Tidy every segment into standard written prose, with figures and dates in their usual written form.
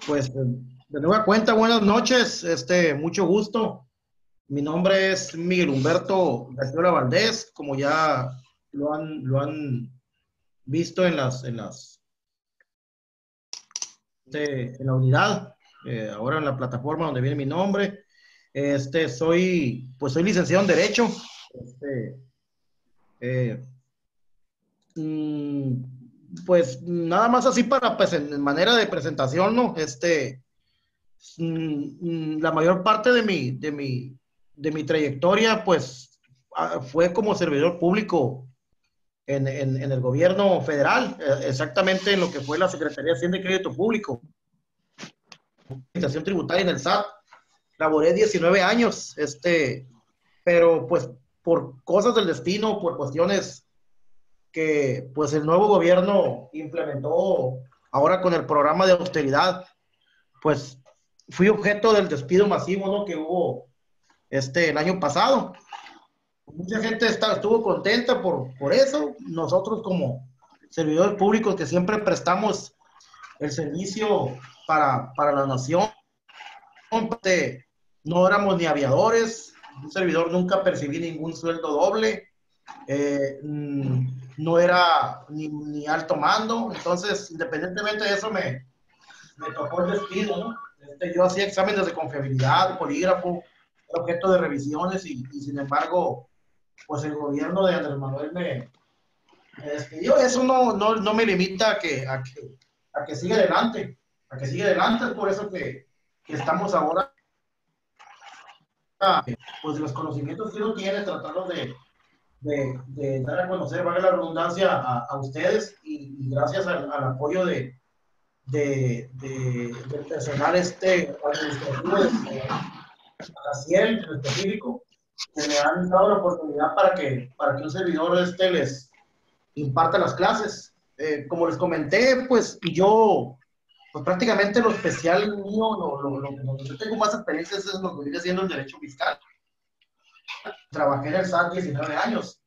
Pues, de nueva cuenta, buenas noches, mucho gusto. Mi nombre es Miguel Humberto García Valdés, como ya lo han visto en la unidad, ahora en la plataforma donde viene mi nombre. Soy licenciado en Derecho. Este, eh, mm, pues nada más así para, pues, en manera de presentación, ¿no? La mayor parte de mi trayectoria, pues, fue como servidor público en el gobierno federal, exactamente en lo que fue la Secretaría de Hacienda y Crédito Público, Administración Tributaria en el SAT. Laboré 19 años, pero pues por cosas del destino, por cuestiones que pues el nuevo gobierno implementó ahora con el programa de austeridad, pues fui objeto del despido masivo, ¿no?, que hubo el año pasado. Mucha gente estuvo contenta por eso. Nosotros como servidores públicos que siempre prestamos el servicio para la nación, no éramos ni aviadores, un servidor nunca percibí ningún sueldo doble, no era ni alto mando, entonces independientemente de eso me tocó el despido, ¿no? Yo hacía exámenes de confiabilidad, polígrafo, era objeto de revisiones y sin embargo, pues el gobierno de Andrés Manuel me despidió. Eso no me limita a que siga adelante, es por eso que estamos ahora, pues los conocimientos que uno tiene, tratarlos de dar a conocer, valga la redundancia, a ustedes y gracias al apoyo del personal administrativo de la CIEL en específico, que me han dado la oportunidad para que un servidor les imparta las clases. Como les comenté, pues yo, pues prácticamente lo especial mío, lo que yo tengo más experiencia es lo que viene siendo el derecho fiscal. Trabajé en el SAT 19 años,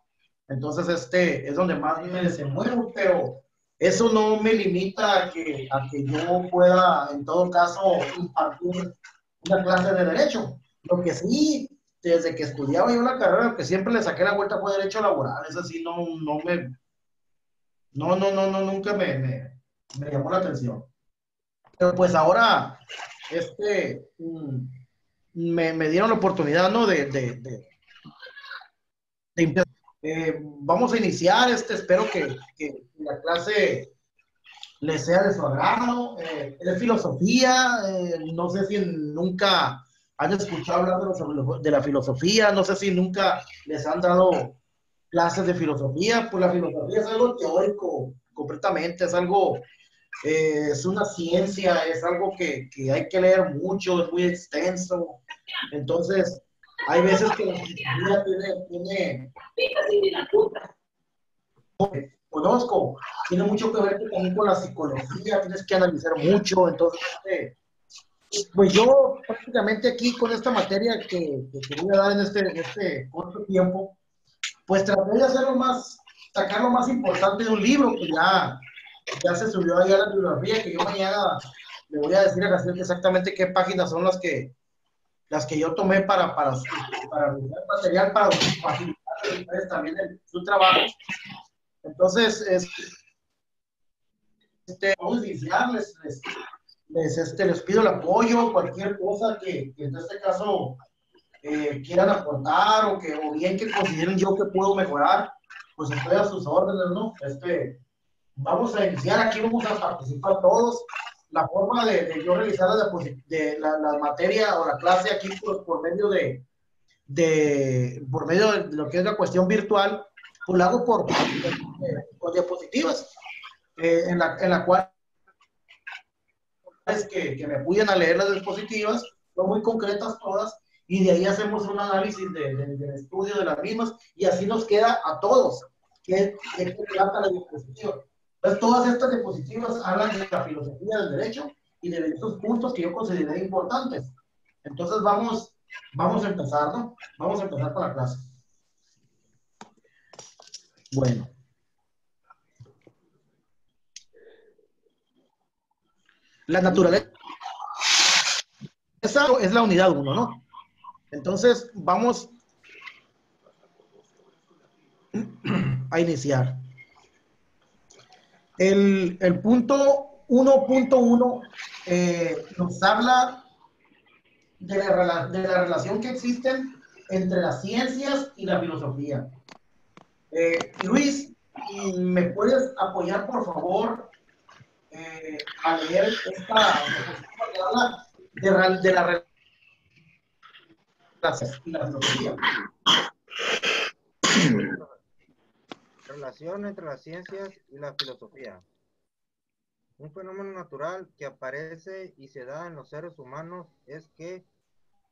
entonces es donde más me desenvuelvo, pero eso no me limita a que yo pueda, en todo caso, impartir una clase de derecho. Lo que sí, desde que estudiaba yo la carrera, lo que siempre le saqué la vuelta fue derecho laboral. Eso sí, nunca me llamó la atención. Pero pues ahora, este, mm, me dieron la oportunidad, ¿no? Vamos a iniciar, espero que la clase les sea de su agrado. Es filosofía, no sé si nunca han escuchado hablar de la filosofía, no sé si nunca les han dado clases de filosofía. Pues la filosofía es algo teórico completamente, es una ciencia, es algo que hay que leer mucho, es muy extenso. Entonces, hay veces que la filosofía conozco, tiene mucho que ver también con la psicología, tienes que analizar mucho. Entonces, pues yo prácticamente aquí con esta materia que voy a dar en este corto tiempo, pues traté de sacar lo más importante de un libro que ya se subió ahí a la bibliografía, que yo mañana le voy a decir a Gabriel exactamente qué páginas son las que yo tomé para revisar material, para facilitar a ustedes también su trabajo. Entonces, vamos a iniciar, les pido el apoyo, cualquier cosa que en este caso quieran aportar o bien que consideren yo que puedo mejorar, pues estoy a sus órdenes, ¿no? Vamos a iniciar, aquí vamos a participar todos. La forma de yo realizar la materia o la clase aquí por medio de lo que es la cuestión virtual, pues la hago por diapositivas, en la cual es que me apoyen a leer las diapositivas, son muy concretas todas, y de ahí hacemos un análisis del estudio de las mismas, y así nos queda a todos qué trata la diapositiva. Entonces, todas estas diapositivas hablan de la filosofía del derecho y de estos puntos que yo consideré importantes. Entonces, vamos a empezar, ¿no? Vamos a empezar con la clase. Bueno. La naturaleza es la unidad uno, ¿no? Entonces, vamos a iniciar. El punto 1.1 nos habla de la relación que existen entre las ciencias y la filosofía. Luis, ¿me puedes apoyar, por favor, a leer esta diapositiva que habla de la relación y la filosofía? Relación entre las ciencias y la filosofía. Un fenómeno natural que aparece y se da en los seres humanos es que,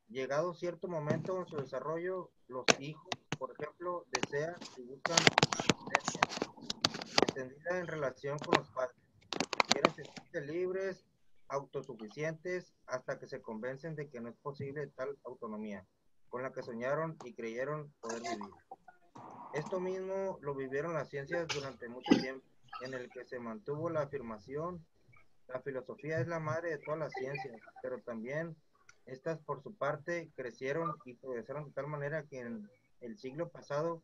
llegado cierto momento en su desarrollo, los hijos, por ejemplo, desean y buscan independencia, entendida en relación con los padres. Quieren sentirse libres, autosuficientes, hasta que se convencen de que no es posible tal autonomía, con la que soñaron y creyeron poder vivir. Esto mismo lo vivieron las ciencias durante mucho tiempo, en el que se mantuvo la afirmación: la filosofía es la madre de todas las ciencias, pero también estas por su parte crecieron y progresaron de tal manera que en el siglo pasado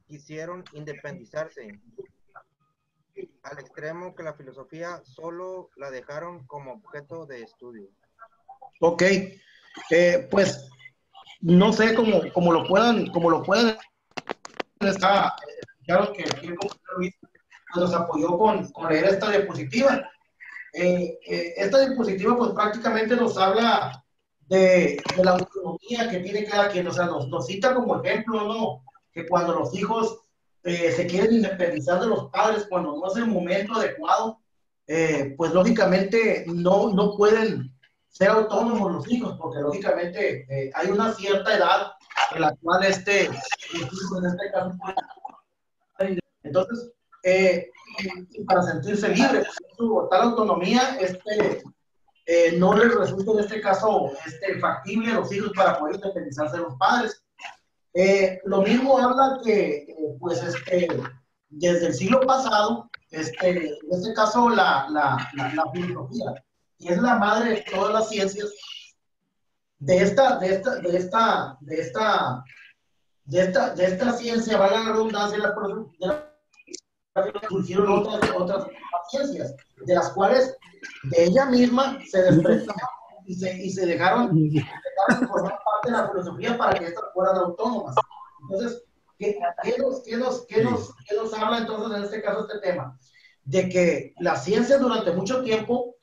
quisieron independizarse, al extremo que la filosofía solo la dejaron como objeto de estudio. Ok, pues no sé cómo lo puedan estar, claro que aquí el compañero Luis nos apoyó con leer esta diapositiva. Esta diapositiva pues prácticamente nos habla de la autonomía que tiene cada quien, o sea, nos cita como ejemplo, ¿no? Que cuando los hijos se quieren independizar de los padres, cuando no es el momento adecuado, pues lógicamente no pueden ser autónomos los hijos, porque lógicamente hay una cierta edad en la cual los hijos en este caso pueden. Entonces, para sentirse libres, su tal autonomía, no les resulta en este caso factible a los hijos para poder independizarse de los padres. Lo mismo habla que, pues, desde el siglo pasado, en este caso, la filosofía, que es la madre de todas las ciencias, de esta ciencia, valga la redundancia, surgieron otras ciencias, de las cuales de ella misma se desprendieron y se dejaron formar parte de la filosofía para que estas fueran autónomas. Entonces, ¿qué nos habla entonces en este caso este tema? De que las ciencias durante mucho tiempo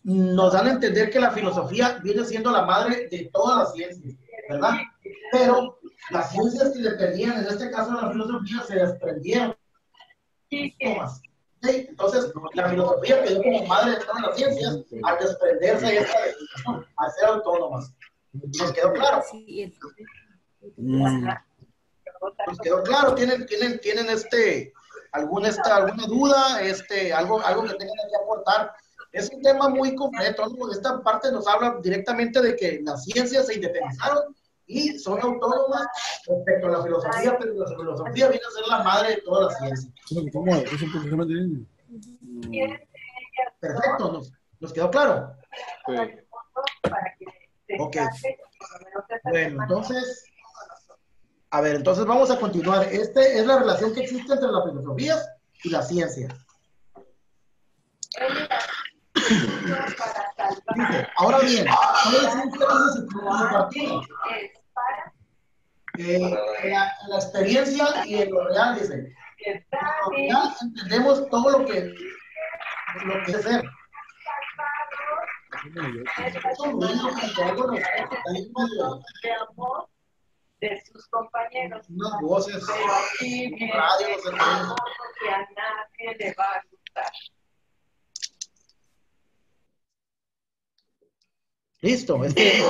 nos dan a entender que la filosofía viene siendo la madre de todas las ciencias, ¿verdad? Pero las ciencias que dependían, en este caso de la filosofía, se desprendieron. ¿Sí? Entonces, la filosofía quedó como madre de todas las ciencias al desprenderse de esta definición, al ser autónomas. ¿Nos quedó claro? ¿Nos quedó claro? ¿Tienen alguna duda? Algo que tengan que aportar. Es un tema muy completo, ¿no? Esta parte nos habla directamente de que las ciencias se independizaron y son autónomas respecto a la filosofía, pero la filosofía viene a ser la madre de todas las ciencias. Perfecto, ¿nos quedó claro? Sí. Ok. Bueno, entonces, a ver, entonces vamos a continuar. Es la relación que existe entre las filosofías y la ciencia. Dice, ahora bien, la experiencia y en lo real, dice. En lo real entendemos todo lo que es ser. De sus compañeros. Unas voces. Pero aquí viene algo que a nadie le va a gustar. Listo, es que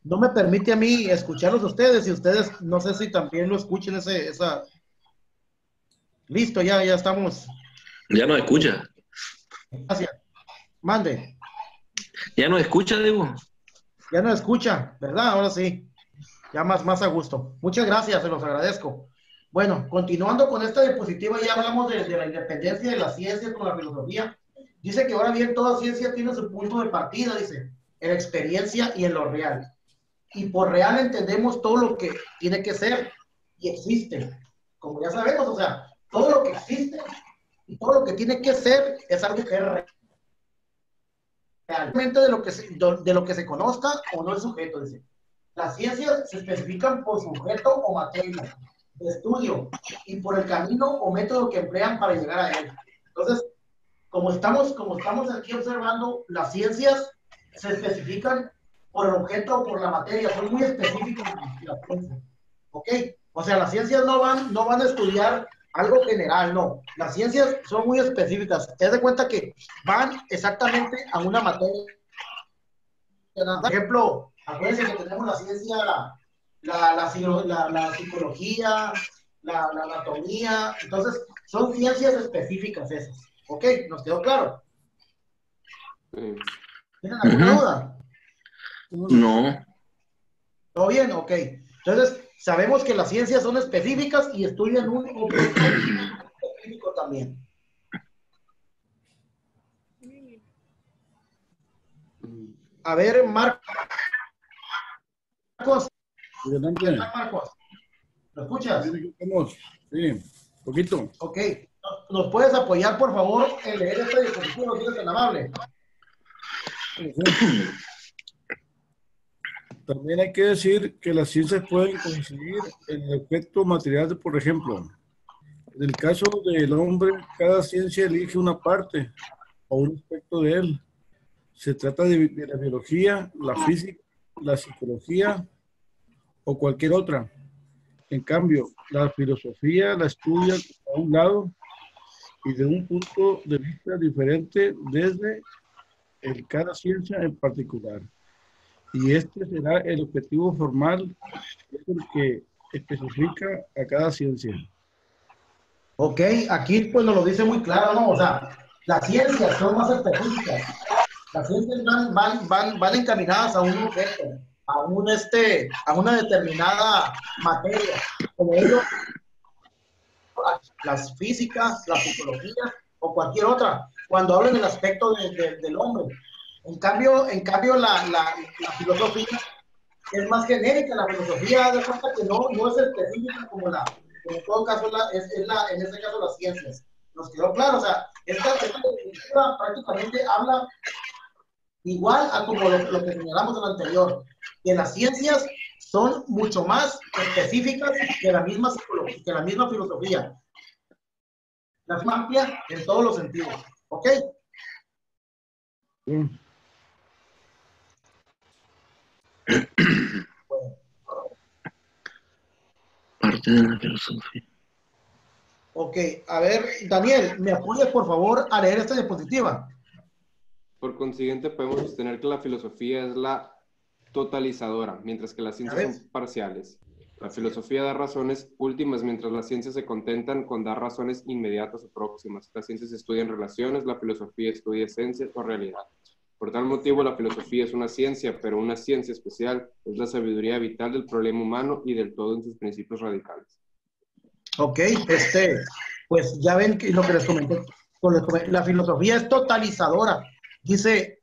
no me permite a mí escucharlos a ustedes y ustedes no sé si también lo escuchen esa. Listo, ya estamos. Ya no escucha. Gracias. Mande. Ya no escucha, digo. Ya no escucha, ¿verdad? Ahora sí. Ya más a gusto. Muchas gracias, se los agradezco. Bueno, continuando con esta diapositiva, ya hablamos de la independencia de la ciencia con la filosofía. Dice que ahora bien, toda ciencia tiene su punto de partida, dice, en la experiencia y en lo real. Y por real entendemos todo lo que tiene que ser y existe. Como ya sabemos, o sea, todo lo que existe y todo lo que tiene que ser es algo que es real. Realmente de lo que se conozca o no el sujeto, dice. Las ciencias se especifican por sujeto o materia de estudio y por el camino o método que emplean para llegar a él. Entonces, como estamos aquí observando, las ciencias se especifican por el objeto o por la materia, son muy específicas las ciencias. ¿Ok? O sea, las ciencias no van a estudiar algo general, no. Las ciencias son muy específicas. Te das cuenta que van exactamente a una materia. Por ejemplo, acuérdense que tenemos la ciencia, la psicología, la anatomía. Entonces, son ciencias específicas esas. ¿Ok? ¿Nos quedó claro? ¿Tienen alguna duda? No. ¿Todo bien? Ok. Entonces, sabemos que las ciencias son específicas y estudian un objeto específico también. A ver, Marcos. Adelante. ¿Qué tal, Marcos? ¿Lo escuchas? Sí, poquito. Ok. ¿Nos puedes apoyar, por favor, en leer esta diapositiva? ¿No eres tan amable? También hay que decir que las ciencias pueden coincidir en el efecto material, por ejemplo. En el caso del hombre, cada ciencia elige una parte o un aspecto de él. Se trata de la biología, la física, la psicología o cualquier otra. En cambio, la filosofía la estudia a un lado y de un punto de vista diferente desde cada ciencia en particular. Y este será el objetivo formal, que es el que especifica a cada ciencia. Ok, aquí pues nos lo dice muy claro, ¿no? O sea, las ciencias son más específicas. Las ciencias van encaminadas a un objeto, a una determinada materia. Como ellos, las físicas, la psicología o cualquier otra, cuando hablan del aspecto del hombre. En cambio la filosofía es más genérica. La filosofía de cuenta que no es específica como en todo caso en este caso las ciencias. Nos quedó claro, o sea, esta definitiva prácticamente habla igual a como lo que señalamos en lo anterior, que las ciencias son mucho más específicas que la misma psicología, que la misma filosofía. La más amplia en todos los sentidos. ¿Ok? Sí. Parte de la filosofía. Ok, a ver, Daniel, ¿me apoyas por favor a leer esta diapositiva? Por consiguiente, podemos sostener que la filosofía es la totalizadora, mientras que las ciencias son parciales. La filosofía da razones últimas, mientras las ciencias se contentan con dar razones inmediatas o próximas. Las ciencias estudian relaciones, la filosofía estudia esencias o realidad. Por tal motivo, la filosofía es una ciencia, pero una ciencia especial es la sabiduría vital del problema humano y del todo en sus principios radicales. Ok, pues ya ven que lo que les comenté, la filosofía es totalizadora, dice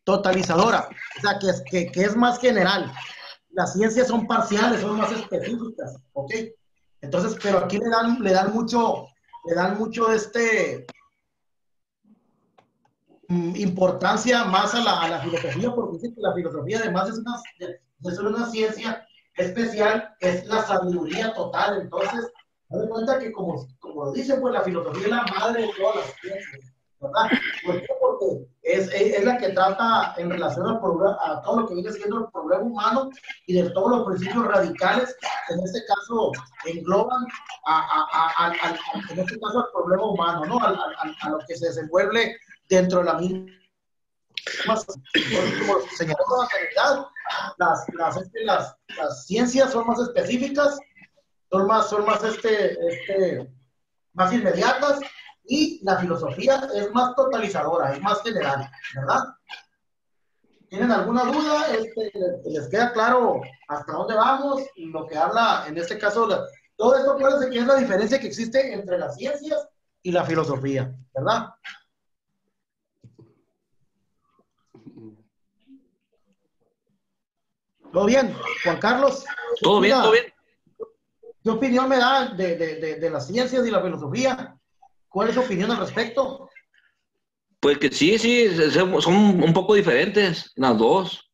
totalizadora, o sea, que es más general. Las ciencias son parciales, son más específicas, ok. Entonces, pero aquí le dan mucho importancia más a la filosofía, porque dice que la filosofía además es una ciencia especial, es la sabiduría total. Entonces, me doy cuenta que como dicen, pues la filosofía es la madre de todas las ciencias, ¿verdad? ¿Por qué? Porque es la que trata en relación a todo lo que viene siendo el problema humano y de todos los principios radicales, en este caso engloban en este caso al problema humano, ¿no? A lo que se desenvuelve dentro de la misma, como señaló con anterioridad, las ciencias son más específicas, son más más inmediatas, y la filosofía es más totalizadora, es más general, ¿verdad? ¿Tienen alguna duda? ¿Les queda claro hasta dónde vamos? Lo que habla, en este caso, todo esto, acuérdense que es la diferencia que existe entre las ciencias y la filosofía, ¿verdad? ¿Todo bien, Juan Carlos? Todo bien, todo bien. ¿Qué opinión me da de las ciencias y la filosofía? ¿Cuál es su opinión al respecto? Pues que sí, son un poco diferentes las dos.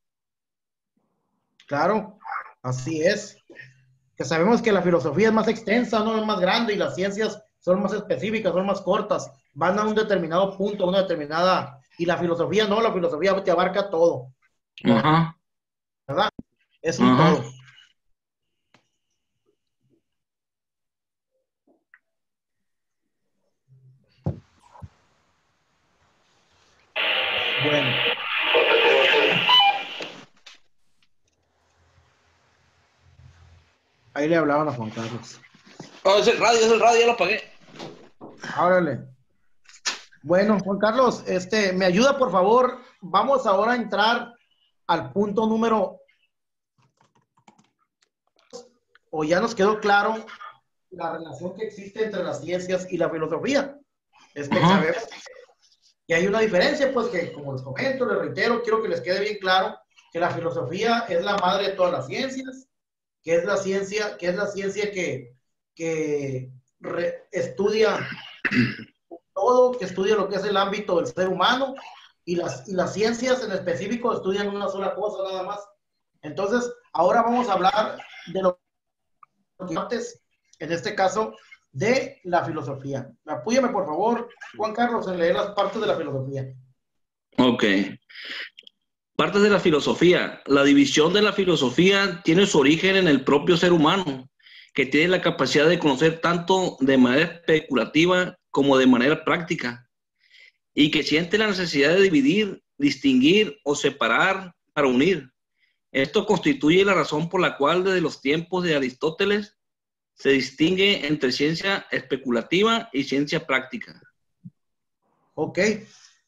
Claro, así es. Que sabemos que la filosofía es más extensa, no es más grande, y las ciencias son más específicas, son más cortas, van a un determinado punto, a una determinada, y la filosofía no, la filosofía te abarca todo, Ajá. ¿verdad? Es un Ajá. todo. Bueno. Ahí le hablaban a Juan Carlos. Oh, es el radio, ya lo apagué. Órale. Bueno, Juan Carlos, me ayuda, por favor. Vamos ahora a entrar al punto número, o ya nos quedó claro la relación que existe entre las ciencias y la filosofía. Sabemos que hay una diferencia, pues que como les comento, les reitero, quiero que les quede bien claro que la filosofía es la madre de todas las ciencias, que es la ciencia que estudia todo, que estudia lo que es el ámbito del ser humano, y las ciencias en específico estudian una sola cosa nada más. Entonces, ahora vamos a hablar de lo que antes, en este caso, de la filosofía. Apóyame, por favor, Juan Carlos, en leer las partes de la filosofía. Ok. Partes de la filosofía. La división de la filosofía tiene su origen en el propio ser humano, que tiene la capacidad de conocer tanto de manera especulativa como de manera práctica, y que siente la necesidad de dividir, distinguir o separar para unir. Esto constituye la razón por la cual desde los tiempos de Aristóteles se distingue entre ciencia especulativa y ciencia práctica. Ok,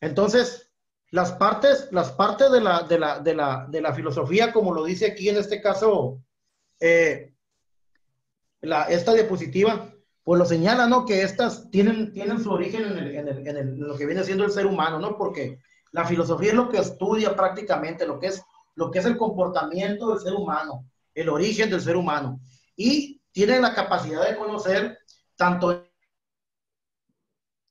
entonces las partes de la filosofía, como lo dice aquí en este caso esta diapositiva, pues lo señala, ¿no? Que estas tienen su origen en lo que viene siendo el ser humano, ¿no? Porque la filosofía es lo que estudia prácticamente lo que es el comportamiento del ser humano, el origen del ser humano, y tiene la capacidad de conocer tanto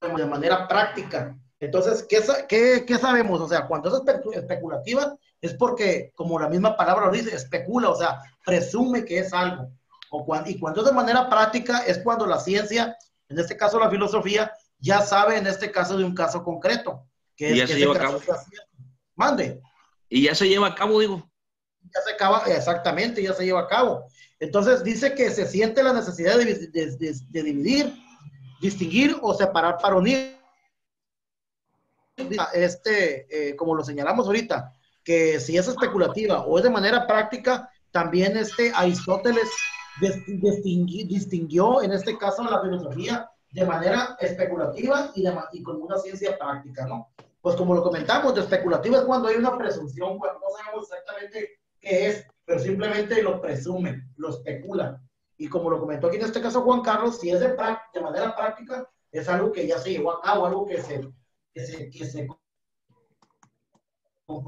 de manera práctica. Entonces, ¿qué sabemos? O sea, cuando es especulativa es porque, como la misma palabra lo dice, especula, o sea, presume que es algo. Y cuando es de manera práctica es cuando la ciencia, en este caso la filosofía, ya sabe en este caso de un caso concreto. Que ya se lleva a cabo. Mande. Y ya se lleva a cabo, digo. Ya se acaba, exactamente, ya se lleva a cabo. Entonces dice que se siente la necesidad de dividir, distinguir o separar para unir. Como lo señalamos ahorita, que si es especulativa o es de manera práctica, también Aristóteles distinguió en este caso la filosofía de manera especulativa y con una ciencia práctica, ¿no? Pues como lo comentamos, de especulativa es cuando hay una presunción, cuando no sabemos exactamente qué es, pero simplemente lo presume, lo especula. Y como lo comentó aquí en este caso Juan Carlos, si es de manera práctica, es algo que ya se llevó a cabo, algo que se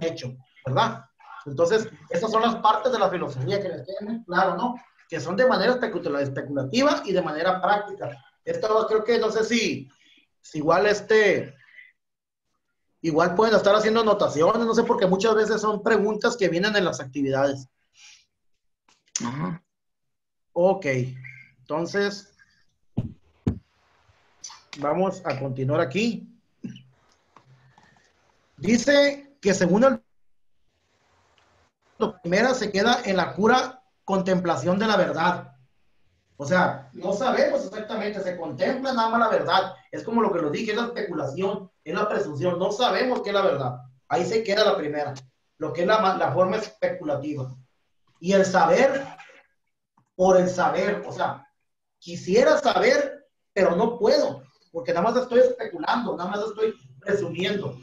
hecho, ¿verdad? Entonces, estas son las partes de la filosofía que les queden muy claro, ¿no? Que son de manera especulativa y de manera práctica. Esto creo que, no sé si igual igual pueden estar haciendo anotaciones, no sé, porque muchas veces son preguntas que vienen en las actividades. Ajá. Ok, entonces vamos a continuar aquí. Dice que según la primera se queda en la pura contemplación de la verdad. O sea, no sabemos exactamente, se contempla nada más la verdad. Es como lo que lo dije, es la especulación, es la presunción. No sabemos qué es la verdad. Ahí se queda la primera, lo que es la forma especulativa. Y el saber por el saber, o sea, quisiera saber, pero no puedo, porque nada más estoy especulando, nada más estoy presumiendo.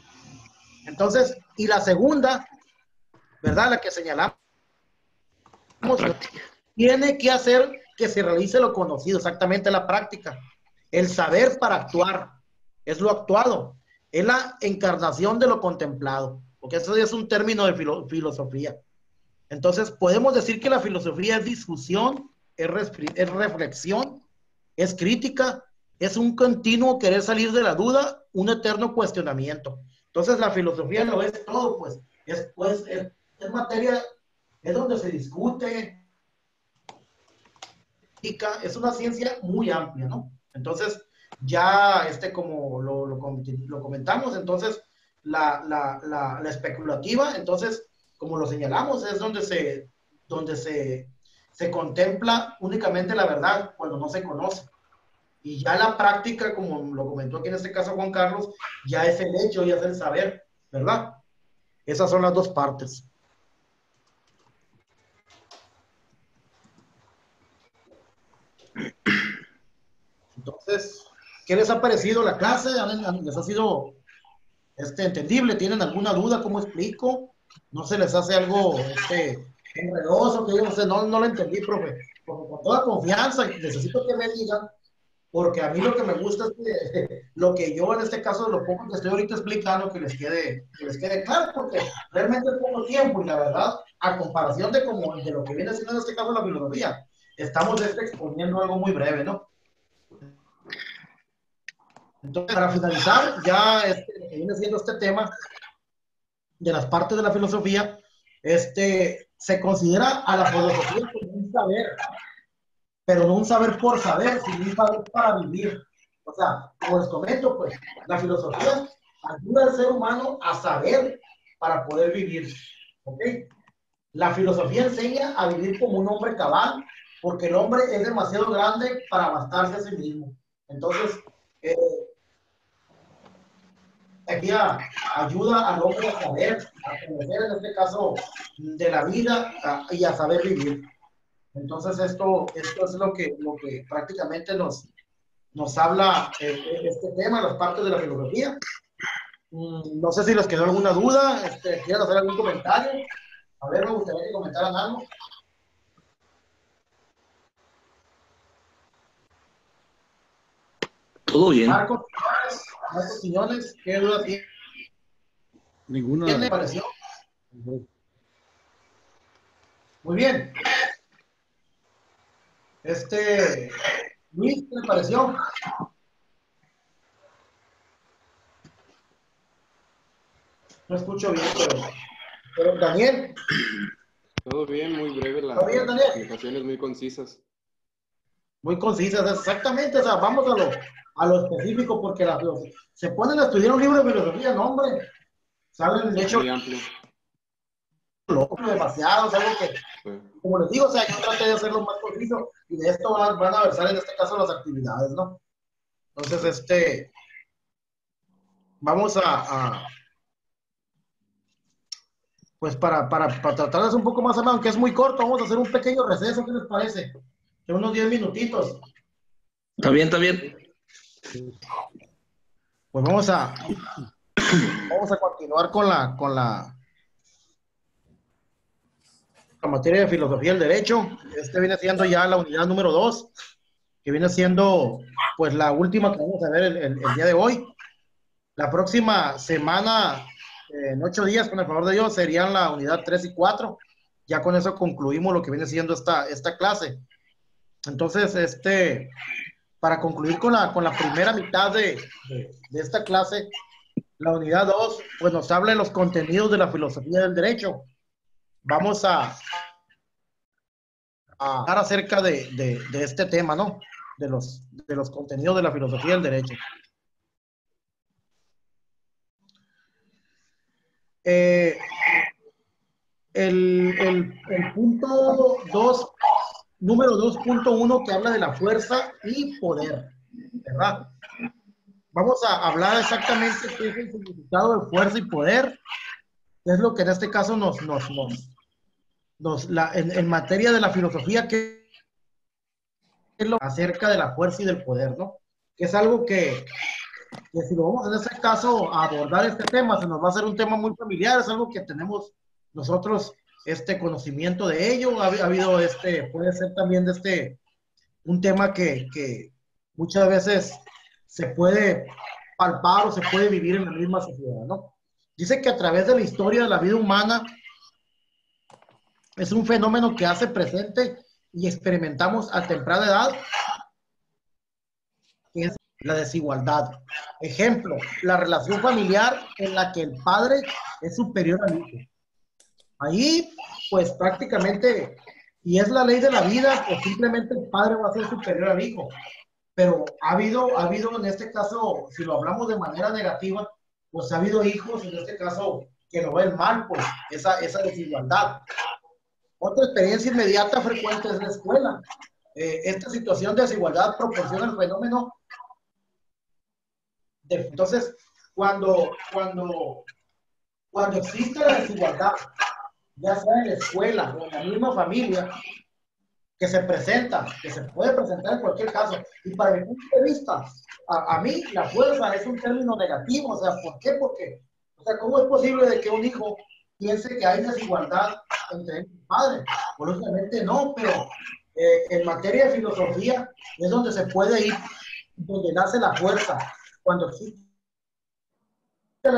Entonces, y la segunda, ¿verdad? La que señalamos, tiene que hacer que se realice lo conocido, exactamente la práctica. El saber para actuar es lo actuado, es la encarnación de lo contemplado, porque eso es un término de filosofía. Entonces, podemos decir que la filosofía es discusión, es reflexión, es crítica, es un continuo querer salir de la duda, un eterno cuestionamiento. Entonces, la filosofía lo es todo, pues, es materia, es donde se discute, es una ciencia muy amplia, ¿no? Entonces, ya como lo comentamos, entonces, la especulativa, entonces, como lo señalamos, es donde se contempla únicamente la verdad cuando no se conoce. Y ya la práctica, como lo comentó aquí en este caso Juan Carlos, ya es el hecho, ya es el saber, ¿verdad? Esas son las dos partes. Entonces, ¿qué les ha parecido la clase? ¿Les ha sido entendible? ¿Tienen alguna duda? ¿Cómo explico? ¿No se les hace algo enredoso? Que yo no sé, no lo entendí, profe. Porque con toda confianza necesito que me digan, porque a mí lo que me gusta es que lo que yo en este caso, lo poco que estoy ahorita explicando, que les quede claro, porque realmente es poco tiempo y la verdad, a comparación de lo que viene siendo en este caso la filosofía, estamos exponiendo algo muy breve, ¿no? Entonces, para finalizar, ya que viene siendo este tema de las partes de la filosofía, se considera a la filosofía como un saber, pero no un saber por saber, sino un saber para vivir. O sea, como les comento, pues, la filosofía ayuda al ser humano a saber para poder vivir. ¿Ok? La filosofía enseña a vivir como un hombre cabal, porque el hombre es demasiado grande para bastarse a sí mismo. Entonces, aquí ayuda al hombre a saber, a conocer en este caso de la vida y a saber vivir. Entonces esto es lo que prácticamente nos habla este tema, las partes de la filosofía. No sé si les quedó alguna duda, quieren hacer algún comentario. A ver, me gustaría que comentaran algo. Todo bien. Marcos Quiñones, ¿qué duda tiene? Ninguna. ¿Qué le pareció? Muy bien. Luis, ¿qué le pareció? No escucho bien, pero Daniel. Todo bien, muy breve, las explicaciones muy concisas. Muy concisas, exactamente, o sea, vamos a lo específico, porque se ponen a estudiar un libro de filosofía, no, hombre, salen, de hecho, muy amplio. Demasiado, es algo que, sí, como les digo, o sea, yo traté de hacerlo más conciso, y de esto van a versar en este caso las actividades, ¿no? Entonces, vamos pues para tratar de hacer un poco más ameno, aunque es muy corto, vamos a hacer un pequeño receso, ¿qué les parece? De unos 10 minutitos. Está bien, está bien. Pues vamos a continuar con la materia de filosofía del derecho. Viene siendo ya la unidad número 2, que viene siendo pues la última que vamos a ver el día de hoy. La próxima semana, en 8 días, con el favor de Dios, serían la unidad 3 y 4. Ya con eso concluimos lo que viene siendo esta clase. Entonces, para concluir con la primera mitad de esta clase, la unidad 2, pues nos habla de los contenidos de la filosofía del derecho. Vamos a hablar acerca de este tema, ¿no? De los contenidos de la filosofía del derecho. El punto 2, número 2.1, que habla de la fuerza y poder, ¿verdad? Vamos a hablar exactamente qué es el significado de fuerza y poder, que es lo que en este caso en materia de la filosofía, que es lo acerca de la fuerza y del poder, ¿no? Que es algo que si lo vamos en este caso a abordar este tema, se nos va a hacer un tema muy familiar, es algo que tenemos nosotros conocimiento de ello, ha habido puede ser también de un tema que muchas veces se puede palpar o se puede vivir en la misma sociedad, ¿no? Dice que a través de la historia de la vida humana es un fenómeno que hace presente y experimentamos a temprana edad, que es la desigualdad. Ejemplo, la relación familiar en la que el padre es superior al hijo. Ahí, pues prácticamente, y es la ley de la vida, pues simplemente el padre va a ser superior al hijo. Pero ha habido en este caso, si lo hablamos de manera negativa, pues ha habido hijos, en este caso, que lo ven mal, pues esa desigualdad. Otra experiencia inmediata frecuente es la escuela. Esta situación de desigualdad proporciona el fenómeno entonces, cuando existe la desigualdad, ya sea en la escuela o en la misma familia, que se presenta, que se puede presentar en cualquier caso, y para mi punto de vista, a mí la fuerza es un término negativo, o sea, ¿por qué? Porque, o sea, ¿cómo es posible de que un hijo piense que hay desigualdad entre padres? Pues obviamente no, pero en materia de filosofía es donde se puede ir, donde nace la fuerza, cuando existe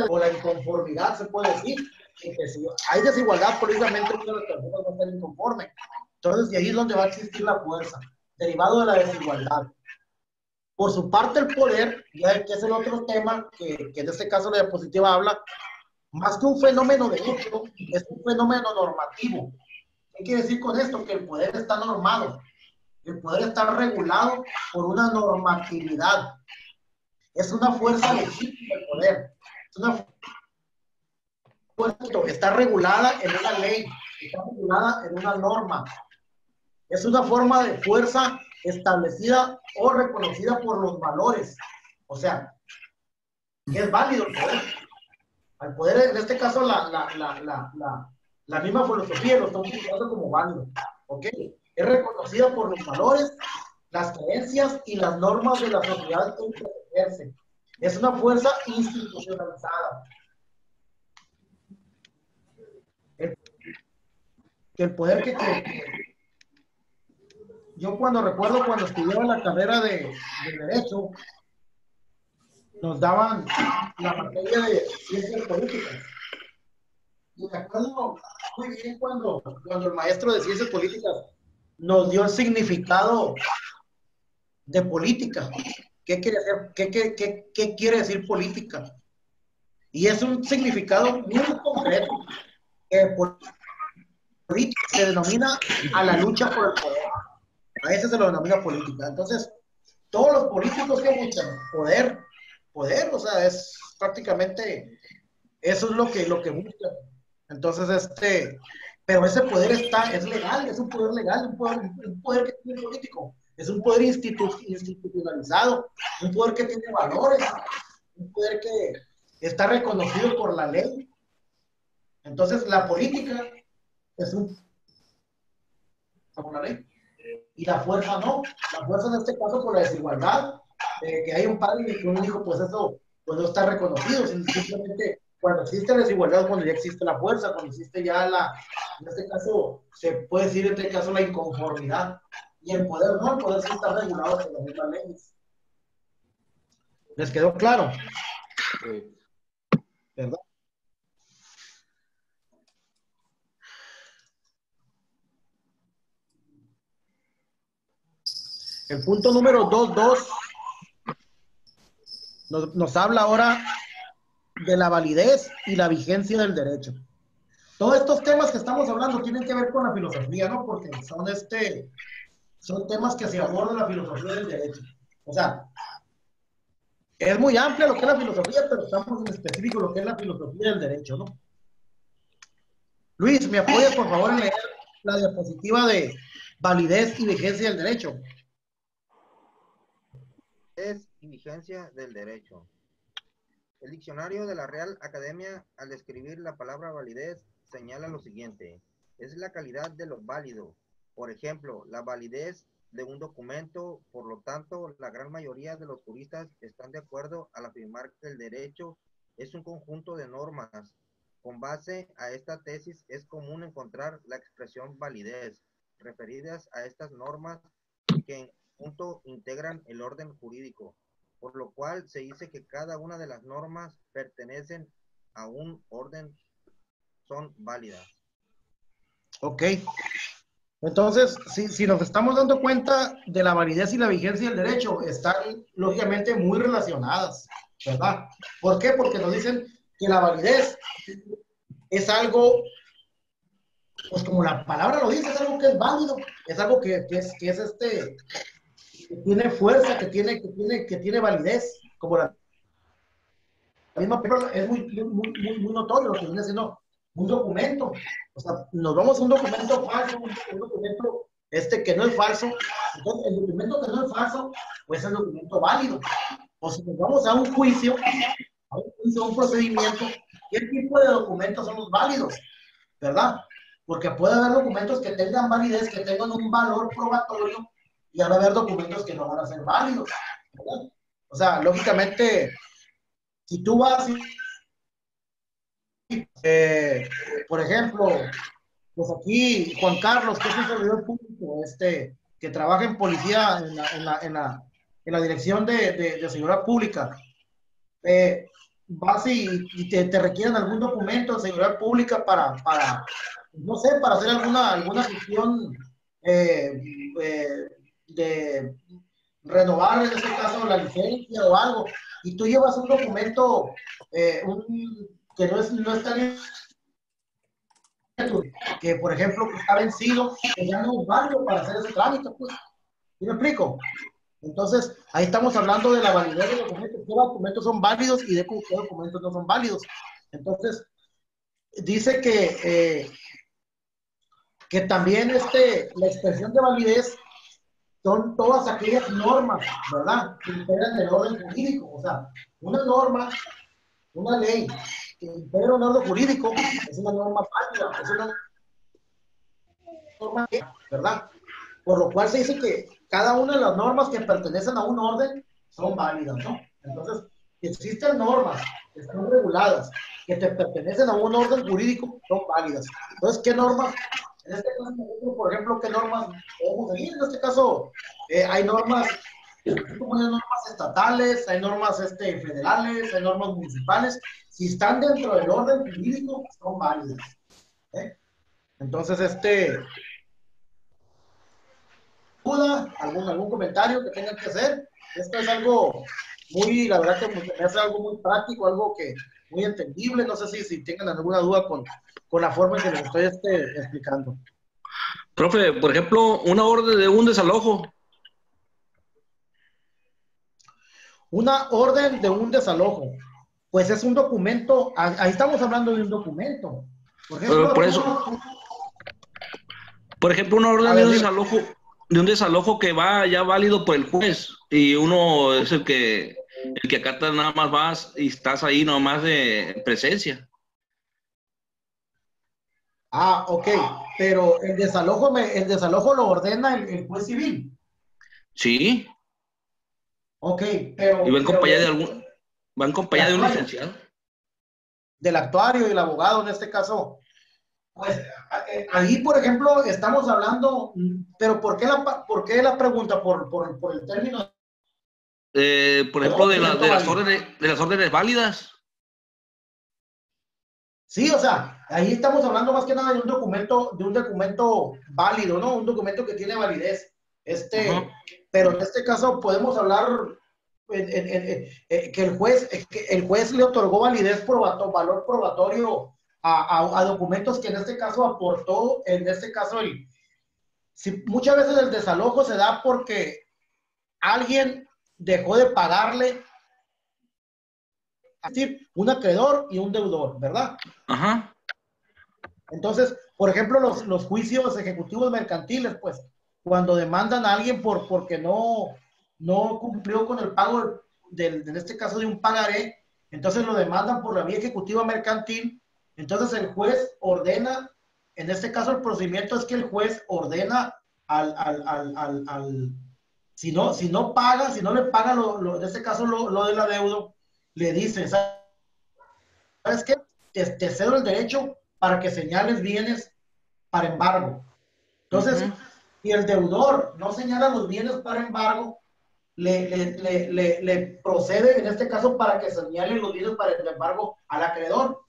o la inconformidad, se puede decir, que si hay desigualdad, políticamente una de las personas va a estar inconforme. Entonces, de ahí es donde va a existir la fuerza, derivado de la desigualdad. Por su parte, el poder, ya que es el otro tema, que en este caso la diapositiva habla, más que un fenómeno de hecho, es un fenómeno normativo. ¿Qué quiere decir con esto? Que el poder está normado, el poder está regulado por una normatividad. Es una fuerza legítima el poder. Es una fuerza que está regulada en una ley, está regulada en una norma. Es una forma de fuerza establecida o reconocida por los valores. O sea, es válido el poder. Al poder, en este caso, la misma filosofía lo está utilizando como válido. ¿Ok? Es reconocida por los valores, las creencias y las normas de la sociedad en que se ejerce. Es una fuerza institucionalizada. El poder que yo recuerdo cuando estudiaba la carrera de Derecho, nos daban la materia de ciencias políticas. Y me acuerdo muy bien cuando el maestro de ciencias políticas nos dio el significado de política. ¿Qué quiere decir, qué quiere decir política? Y es un significado muy concreto. Política se denomina a la lucha por el poder. A ese se lo denomina política. Entonces, todos los políticos que luchan poder, o sea, es prácticamente, eso es lo que buscan. Entonces, pero ese poder es legal, es un poder legal, un poder que tiene político, es un poder institucionalizado, un poder que tiene valores, un poder que está reconocido por la ley. Entonces, la política es por la ley. Y la fuerza no. La fuerza en este caso por la desigualdad, que hay un padre y un hijo, pues eso pues no está reconocido. Simplemente cuando existe la desigualdad, cuando ya existe la fuerza, cuando existe ya en este caso, se puede decir en este caso la inconformidad. Y el poder no, el poder sí está regulado por las mismas leyes. ¿Les quedó claro? Sí. ¿Verdad? El punto número 2.2 nos habla ahora de la validez y la vigencia del derecho. Todos estos temas que estamos hablando tienen que ver con la filosofía, ¿no? Porque son temas que se abordan la filosofía del derecho. O sea, es muy amplia lo que es la filosofía, pero estamos en específico lo que es la filosofía del derecho, ¿no? Luis, ¿me apoyas por favor en leer la diapositiva de validez y vigencia del derecho? Es y vigencia del derecho. El diccionario de la Real Academia, al describir la palabra validez, señala lo siguiente: es la calidad de lo válido. Por ejemplo, la validez de un documento. Por lo tanto, la gran mayoría de los juristas están de acuerdo al afirmar que el derecho es un conjunto de normas. Con base a esta tesis, es común encontrar la expresión validez, referidas a estas normas que conjunto integran el orden jurídico, por lo cual se dice que cada una de las normas pertenecen a un orden, son válidas. Ok. Entonces, si nos estamos dando cuenta de la validez y la vigencia del derecho, están lógicamente muy relacionadas, ¿verdad? ¿Por qué? Porque nos dicen que la validez es algo, pues como la palabra lo dice, es algo que es válido, es algo que tiene fuerza, que tiene validez, como la misma palabra, es muy notorio lo que viene siendo un documento. O sea, nos vamos a un documento falso, un documento que no es falso. Entonces, el documento que no es falso, pues es el documento válido. O si nos vamos a un juicio, a un procedimiento, ¿qué tipo de documentos son los válidos? ¿Verdad? Porque puede haber documentos que tengan validez, que tengan un valor probatorio, y va a haber documentos que no van a ser válidos, ¿verdad? O sea, lógicamente, si tú vas, por ejemplo, pues aquí Juan Carlos, que es un servidor público, que trabaja en policía en la dirección de seguridad pública, vas y te requieren algún documento de seguridad pública para no sé, para hacer alguna gestión de renovar, en este caso, la licencia o algo, y tú llevas un documento que no está bien, que por ejemplo que está vencido, que ya no es válido para hacer ese trámite, pues. ¿Sí me explico? Entonces, ahí estamos hablando de la validez de documentos, qué documentos son válidos y de qué documentos no son válidos. Entonces, dice que también la expresión de validez son todas aquellas normas, ¿verdad?, que integran el orden jurídico. O sea, una norma, una ley que integra un orden jurídico es una norma válida, es una norma, ¿verdad? Por lo cual se dice que cada una de las normas que pertenecen a un orden son válidas, ¿no? Entonces, si existen normas que están reguladas, que te pertenecen a un orden jurídico, son válidas. Entonces, ¿qué normas? En este caso, por ejemplo, ¿qué normas podemos seguir? En este caso, hay normas, como hay normas estatales, hay normas federales, hay normas municipales. Si están dentro del orden jurídico, son válidas. Entonces, duda, algún comentario que tengan que hacer. Esto es algo muy, la verdad que me hace algo muy práctico, algo que muy entendible. No sé si tengan alguna duda con la forma en que les estoy explicando. Profe, por ejemplo, una orden de un desalojo. Una orden de un desalojo, pues es un documento, ahí estamos hablando de un documento. Por ejemplo, por ejemplo, una orden de un desalojo que va ya válido por el juez y uno es el que acata, nada más vas y estás ahí nomás de presencia. Ah, ok, pero el desalojo lo ordena el juez civil. Sí. Ok, pero... Y va en compañía de un licenciado. Del actuario y el abogado en este caso. Pues ahí, por ejemplo, estamos hablando, pero ¿por qué la pregunta? ¿Por el término? Por ejemplo, de las órdenes válidas. Sí, o sea, ahí estamos hablando más que nada de un documento válido, ¿no? Un documento que tiene validez. Pero en este caso podemos hablar que el juez le otorgó validez, valor probatorio a documentos que en este caso aportó, en este caso muchas veces el desalojo se da porque alguien dejó de pagarle, es decir, un acreedor y un deudor, ¿verdad? Ajá. Entonces, por ejemplo, los juicios ejecutivos mercantiles, pues, cuando demandan a alguien porque no cumplió con el pago en este caso de un pagaré, entonces lo demandan por la vía ejecutiva mercantil. Entonces el juez ordena, en este caso el procedimiento es que el juez ordena si no le paga en este caso lo del adeudo, le dice, ¿sabes qué? Te cedo el derecho para que señales bienes para embargo. Entonces, y el deudor no señala los bienes para embargo, le procede en este caso para que señale los bienes para embargo al acreedor.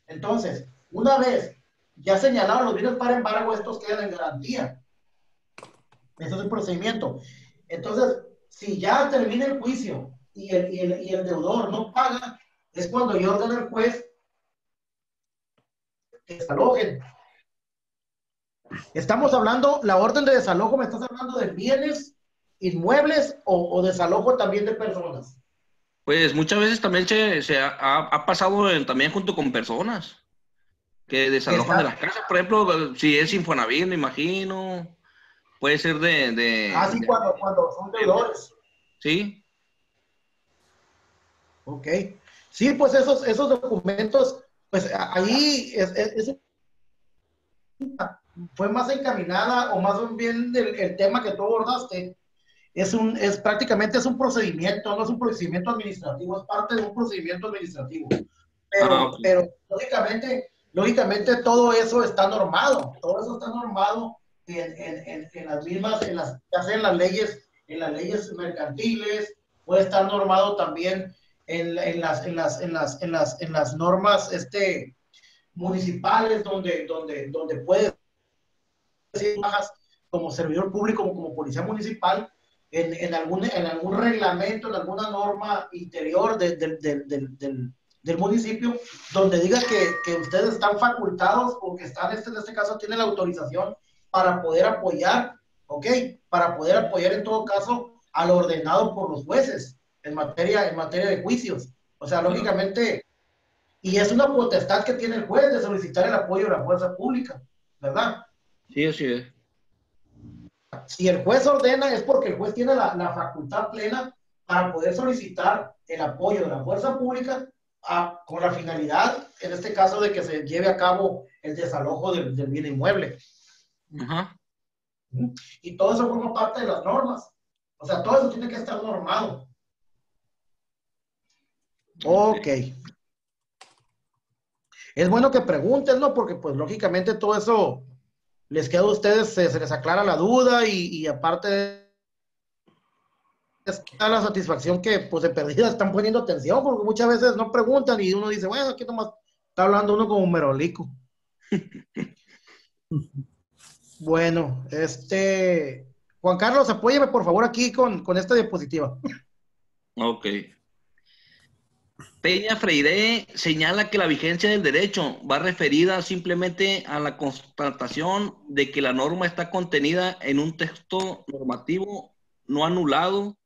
Entonces, una vez ya señalaron los bienes para embargo, estos quedan en garantía. Ese es el procedimiento. Entonces, si ya termina el juicio y el deudor no paga, es cuando yo ordeno al juez que desalojen. Estamos hablando, la orden de desalojo, ¿me estás hablando de bienes inmuebles o desalojo también de personas? Pues muchas veces también ha pasado también junto con personas que desalojan de las casas. Por ejemplo, si es Infonavit, me imagino. Puede ser sí, cuando son deudores. Sí. Ok. Sí, pues esos documentos, pues ahí fue más encaminada, o más bien el tema que tú abordaste, prácticamente es un procedimiento, no es un procedimiento administrativo, es parte de un procedimiento administrativo. Pero lógicamente todo eso está normado, en las mismas, ya sea en las leyes mercantiles, puede estar normado también en las normas municipales, donde puedes bajas como servidor público, como policía municipal, en algún reglamento, en alguna norma interior del municipio, donde diga que ustedes están facultados o que están, en este caso, tienen la autorización para poder apoyar, ¿ok? Para poder apoyar en todo caso a lo ordenado por los jueces en materia de juicios. O sea, lógicamente, y es una potestad que tiene el juez de solicitar el apoyo de la fuerza pública, ¿verdad? Sí, así es. Si el juez ordena, es porque el juez tiene la facultad plena para poder solicitar el apoyo de la fuerza pública con la finalidad, en este caso, de que se lleve a cabo el desalojo del bien inmueble. Ajá. Y todo eso forma parte de las normas. O sea, todo eso tiene que estar normado. Ok. Es bueno que pregunten, ¿no? Porque, pues, lógicamente todo eso les queda a ustedes, se les aclara la duda y aparte está la satisfacción que, pues, de perdida están poniendo atención, porque muchas veces no preguntan y uno dice, bueno, aquí nomás está hablando uno como un merolico. Bueno, Juan Carlos, apóyeme por favor aquí con esta diapositiva. Ok. Peña Freire señala que la vigencia del derecho va referida simplemente a la constatación de que la norma está contenida en un texto normativo no anulado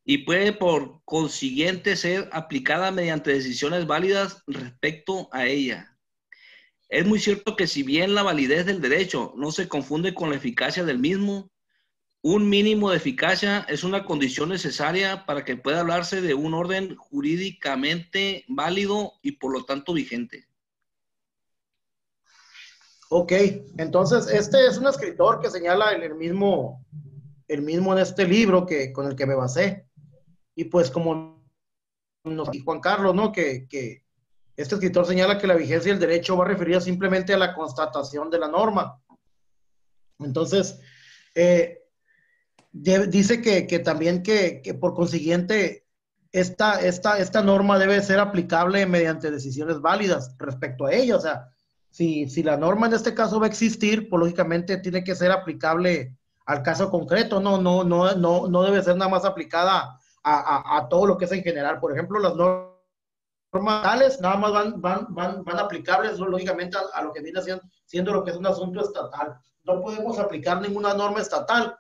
y puede por consiguiente ser aplicada mediante decisiones válidas respecto a ella. Es muy cierto que si bien la validez del derecho no se confunde con la eficacia del mismo, un mínimo de eficacia es una condición necesaria para que pueda hablarse de un orden jurídicamente válido y por lo tanto vigente. Ok, entonces este es un escritor que señala el mismo en este libro con el que me basé. Y pues como nos dijo Juan Carlos, ¿no? Que este escritor señala que la vigencia del derecho va referida simplemente a la constatación de la norma. Entonces, dice que también que por consiguiente esta norma debe ser aplicable mediante decisiones válidas respecto a ella. O sea, si la norma en este caso va a existir, pues lógicamente tiene que ser aplicable al caso concreto, no debe ser nada más aplicada a todo lo que es en general. Por ejemplo, las normas tales nada más van aplicables lógicamente a lo que viene siendo lo que es un asunto estatal. No podemos aplicar ninguna norma estatal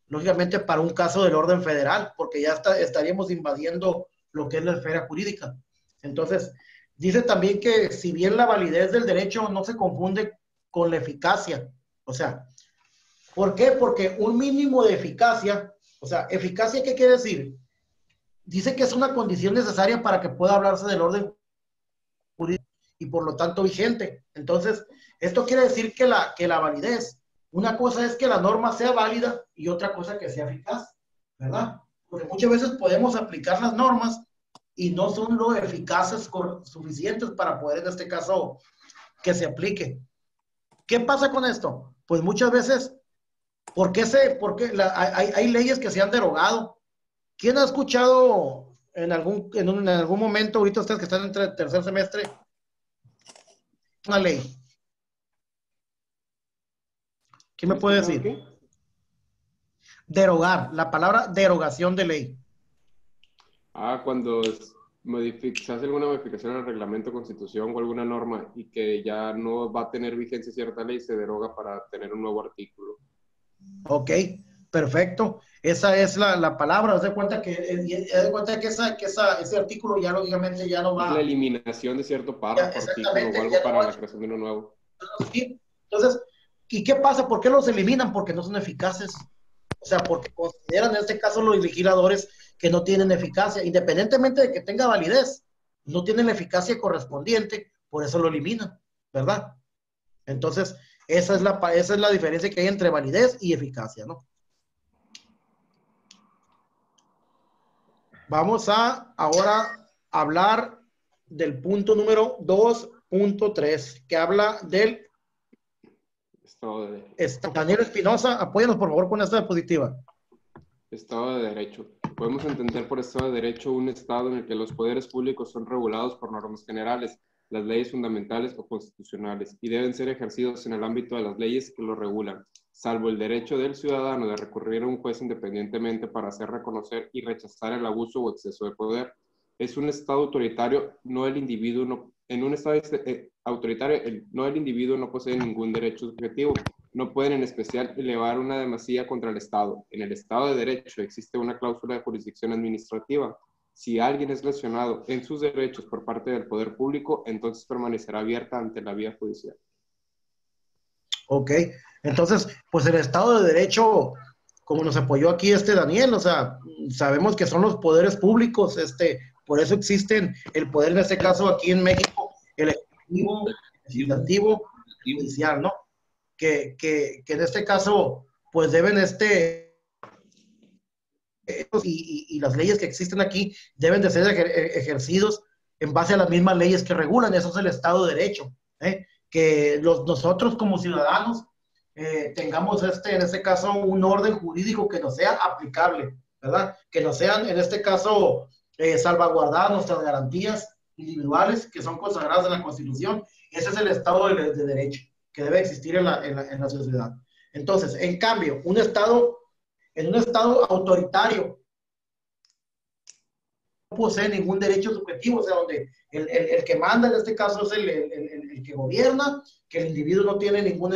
lógicamente para un caso del orden federal, porque ya estaríamos invadiendo lo que es la esfera jurídica. Entonces, dice también que si bien la validez del derecho no se confunde con la eficacia, o sea, ¿por qué? Porque un mínimo de eficacia, o sea, ¿eficacia qué quiere decir? Dice que es una condición necesaria para que pueda hablarse del orden jurídico y por lo tanto vigente. Entonces, esto quiere decir que la validez, una cosa es que la norma sea válida y otra cosa que sea eficaz, ¿verdad? Porque muchas veces podemos aplicar las normas y no son lo eficaces suficientes para poder, en este caso, que se aplique. ¿Qué pasa con esto? Pues muchas veces hay leyes que se han derogado? ¿Quién ha escuchado en algún momento, ahorita ustedes que están en tercer semestre, una ley? ¿Quién me puede decir? ¿Qué? Derogar, la palabra derogación de ley. Cuando se hace alguna modificación al reglamento, constitución o alguna norma y que ya no va a tener vigencia cierta ley, se deroga para tener un nuevo artículo. Ok, perfecto. Esa es la palabra. Haz de cuenta que ese artículo ya lógicamente ya no va. Es la eliminación de cierto párrafo, artículo o algo para la creación de uno nuevo. Sí. Entonces, ¿y qué pasa? ¿Por qué los eliminan? Porque no son eficaces. O sea, porque consideran en este caso los legisladores que no tienen eficacia, independientemente de que tenga validez, no tienen la eficacia correspondiente, por eso lo eliminan, ¿verdad? Entonces, esa es la diferencia que hay entre validez y eficacia, ¿no? Vamos a ahora hablar del punto número 2.3, que habla del Estado de Derecho. Daniel Espinosa, apóyanos por favor con esta diapositiva. Estado de Derecho. Podemos entender por Estado de Derecho un Estado en el que los poderes públicos son regulados por normas generales, las leyes fundamentales o constitucionales, y deben ser ejercidos en el ámbito de las leyes que lo regulan, salvo el derecho del ciudadano de recurrir a un juez independientemente para hacer reconocer y rechazar el abuso o exceso de poder. Es un Estado autoritario, en un Estado autoritario, el individuo no posee ningún derecho subjetivo. No pueden en especial elevar una demasía contra el Estado. En el Estado de Derecho existe una cláusula de jurisdicción administrativa. Si alguien es lesionado en sus derechos por parte del poder público, entonces permanecerá abierta ante la vía judicial. Ok, entonces, pues el Estado de Derecho, como nos apoyó aquí Daniel, o sea, sabemos que son los poderes públicos, por eso existen el poder, en este caso aquí en México, el ejecutivo, legislativo, judicial, ¿no? Que en este caso, pues deben y las leyes que existen aquí deben de ser ejercidos en base a las mismas leyes que regulan. Eso es el Estado de Derecho, que nosotros como ciudadanos tengamos en este caso un orden jurídico que nos sea aplicable, ¿verdad? Que nos sean en este caso salvaguardadas nuestras garantías individuales que son consagradas en la Constitución. Ese es el Estado de Derecho que debe existir en la sociedad. Entonces, en cambio, en un estado autoritario no posee ningún derecho subjetivo, o sea, donde el que manda en este caso es el que gobierna, que el individuo no tiene ningún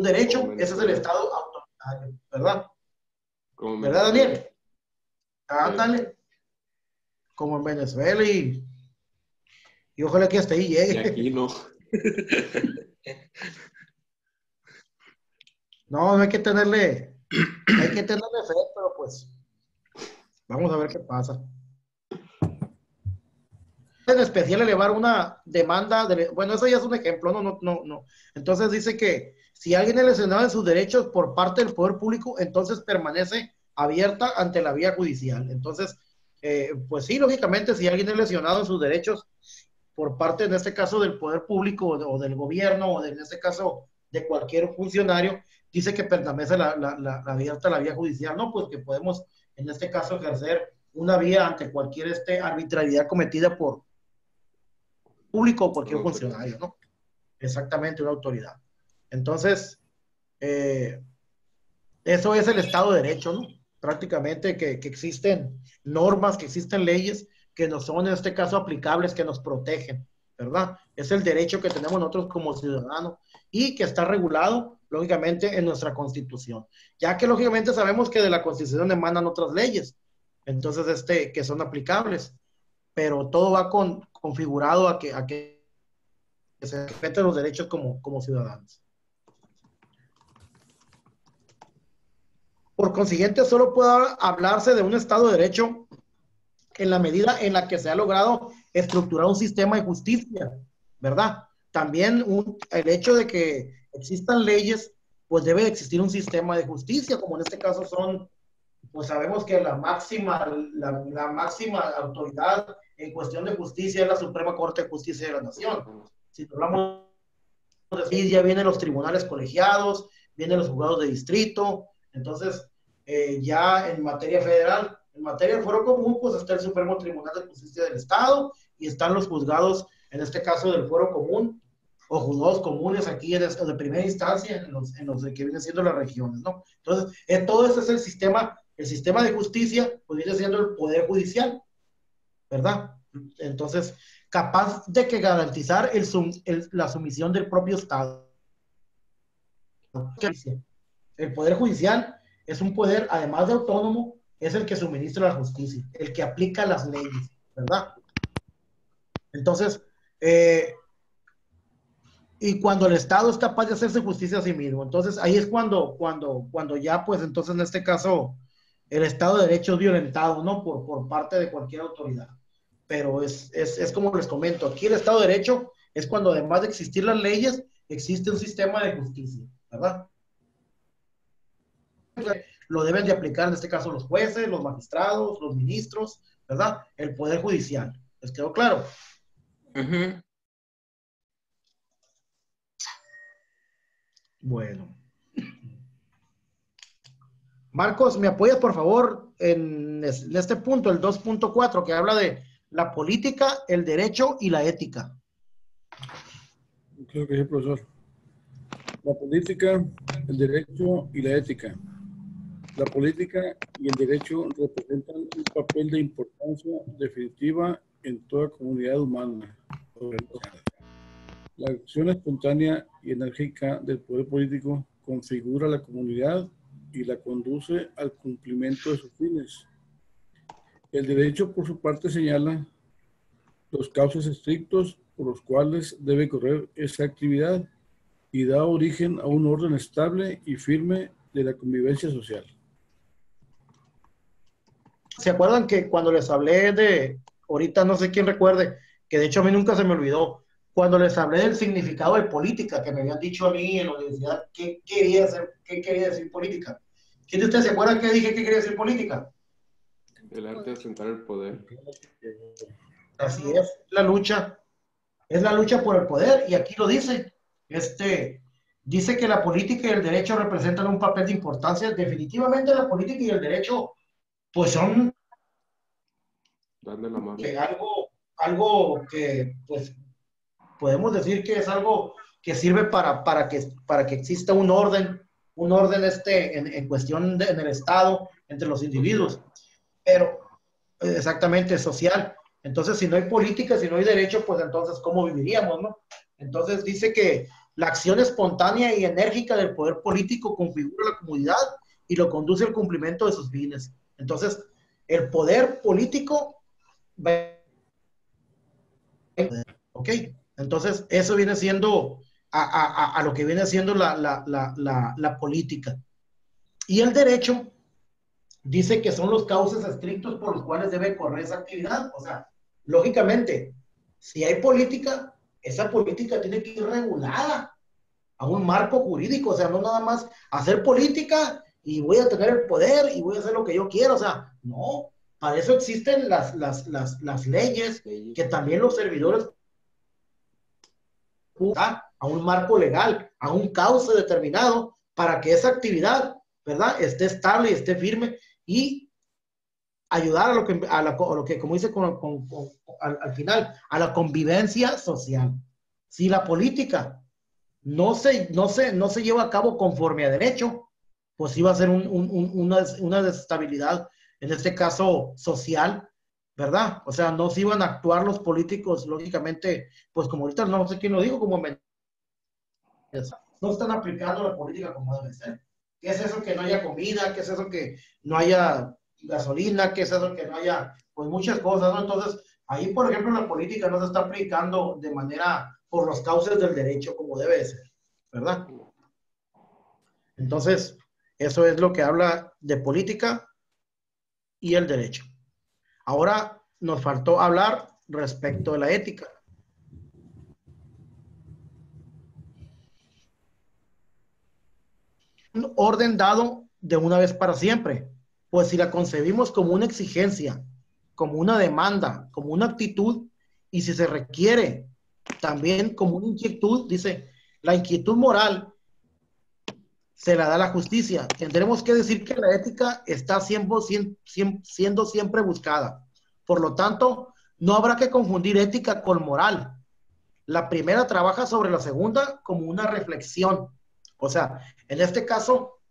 derecho. Ese es el Estado autoritario, ¿verdad? ¿Verdad, Daniel? Ándale. Como en Venezuela y ojalá que hasta ahí llegue. Y aquí no. No hay que tenerle fe, pero pues vamos a ver qué pasa. En especial elevar una demanda, bueno, eso ya es un ejemplo, no. Entonces dice que si alguien es lesionado en sus derechos por parte del poder público, entonces permanece abierta ante la vía judicial. Entonces, pues sí, lógicamente, si alguien es lesionado en sus derechos por parte, en este caso, del poder público o del gobierno, o en este caso de cualquier funcionario, dice que permanece abierta la vía judicial, ¿no? Pues que podemos, en este caso, ejercer una vía ante cualquier arbitrariedad cometida por público o cualquier funcionario, ¿no? Exactamente, una autoridad. Entonces, eso es el Estado de Derecho, ¿no? Prácticamente que existen normas, que existen leyes que nos son en este caso aplicables, que nos protegen, ¿verdad? Es el derecho que tenemos nosotros como ciudadanos y que está regulado, lógicamente, en nuestra Constitución. Ya que, lógicamente, sabemos que de la Constitución emanan otras leyes, entonces, que son aplicables, pero todo va configurado a que se respeten los derechos como ciudadanos. Por consiguiente, solo puede hablarse de un Estado de Derecho en la medida en la que se ha logrado estructurar un sistema de justicia, ¿verdad? También el hecho de que existan leyes, pues debe existir un sistema de justicia, como en este caso pues sabemos que la máxima autoridad en cuestión de justicia es la Suprema Corte de Justicia de la Nación. Si hablamos de justicia, vienen los tribunales colegiados, vienen los juzgados de distrito. Entonces, ya en materia federal, en materia del fuero común, pues está el Supremo Tribunal de Justicia del Estado y están los juzgados, en este caso del fuero común, o juzgados comunes aquí de primera instancia, en los que vienen siendo las regiones, ¿no? Entonces, todo eso es el sistema de justicia, pues viene siendo el Poder Judicial, ¿verdad? Entonces, capaz de que garantizar la sumisión del propio Estado. El Poder Judicial es un poder, además de autónomo, es el que suministra la justicia, el que aplica las leyes, ¿verdad? Entonces, y cuando el Estado es capaz de hacerse justicia a sí mismo, entonces ahí es cuando ya, pues entonces en este caso, el Estado de Derecho es violentado, ¿no? Por parte de cualquier autoridad. Pero es como les comento, aquí el Estado de Derecho es cuando además de existir las leyes, existe un sistema de justicia, ¿verdad? Lo deben de aplicar en este caso los jueces, los magistrados, los ministros, ¿verdad? El Poder Judicial. ¿Les quedó claro? Ujú. Bueno. Marcos, ¿me apoyas por favor en este punto, el 2.4, que habla de la política, el derecho y la ética? Creo que sí, profesor. La política, el derecho y la ética. La política y el derecho representan un papel de importancia definitiva en toda comunidad humana. La acción espontánea y enérgica del poder político configura la comunidad y la conduce al cumplimiento de sus fines. El derecho, por su parte, señala los cauces estrictos por los cuales debe correr esa actividad y da origen a un orden estable y firme de la convivencia social. ¿Se acuerdan que cuando les hablé ahorita no sé quién recuerde, que de hecho a mí nunca se me olvidó, cuando les hablé del significado de política, que me habían dicho a mí en la universidad, qué quería decir política? ¿Quién de ustedes se acuerda que dije que quería decir política? El arte de asentar el poder. Así es la lucha por el poder, y aquí lo dice, dice que la política y el derecho representan un papel de importancia. Definitivamente la política y el derecho pues son Dando la mano. algo que pues podemos decir que es algo que sirve para que exista un orden en cuestión en el Estado, entre los individuos, pero exactamente social. Entonces, si no hay política, si no hay derecho, pues entonces, ¿cómo viviríamos, no? Entonces dice que la acción espontánea y enérgica del poder político configura la comunidad y lo conduce al cumplimiento de sus fines. Entonces, el poder político ¿ok? Entonces, eso viene siendo a lo que viene siendo la política. Y el derecho dice que son los cauces estrictos por los cuales debe correr esa actividad. O sea, lógicamente, si hay política, esa política tiene que ir regulada a un marco jurídico. O sea, no nada más hacer política y voy a tener el poder y voy a hacer lo que yo quiero. O sea, no. Para eso existen las leyes que también los servidores a un marco legal, a un cauce determinado, para que esa actividad, ¿verdad?, esté estable y esté firme y ayudar a lo que como dice al final, a la convivencia social. Si la política no se lleva a cabo conforme a derecho, pues sí va a ser una desestabilidad, en este caso social, ¿verdad? O sea, no se iban a actuar los políticos, lógicamente, pues como ahorita no sé quién lo dijo, como no están aplicando la política como debe ser. ¿Qué es eso que no haya comida? ¿Qué es eso que no haya gasolina? ¿Qué es eso que no haya, pues muchas cosas, ¿no? Entonces, ahí, por ejemplo, la política no se está aplicando de manera, por los cauces del derecho como debe ser, ¿verdad? Entonces, eso es lo que habla de política y el derecho. Ahora nos faltó hablar respecto de la ética. Un orden dado de una vez para siempre, pues si la concebimos como una exigencia, como una demanda, como una actitud, y si se requiere también como una inquietud, dice, la inquietud moral se la da la justicia. Tendremos que decir que la ética está siendo siempre buscada. Por lo tanto, no habrá que confundir ética con moral. La primera trabaja sobre la segunda como una reflexión. O sea, en este caso,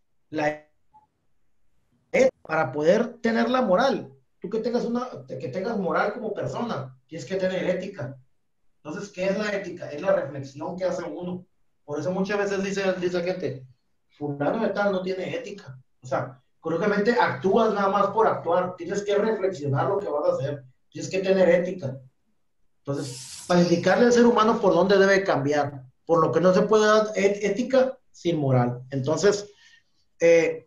para poder tener la moral, tú que tengas moral como persona, tienes que tener ética. Entonces, ¿qué es la ética? Es la reflexión que hace uno. Por eso muchas veces dice gente, fulano de tal no tiene ética. O sea, curiosamente actúas nada más por actuar. Tienes que reflexionar lo que vas a hacer. Tienes que tener ética. Entonces, para indicarle al ser humano por dónde debe cambiar. Por lo que no se puede dar ética sin moral. Entonces, en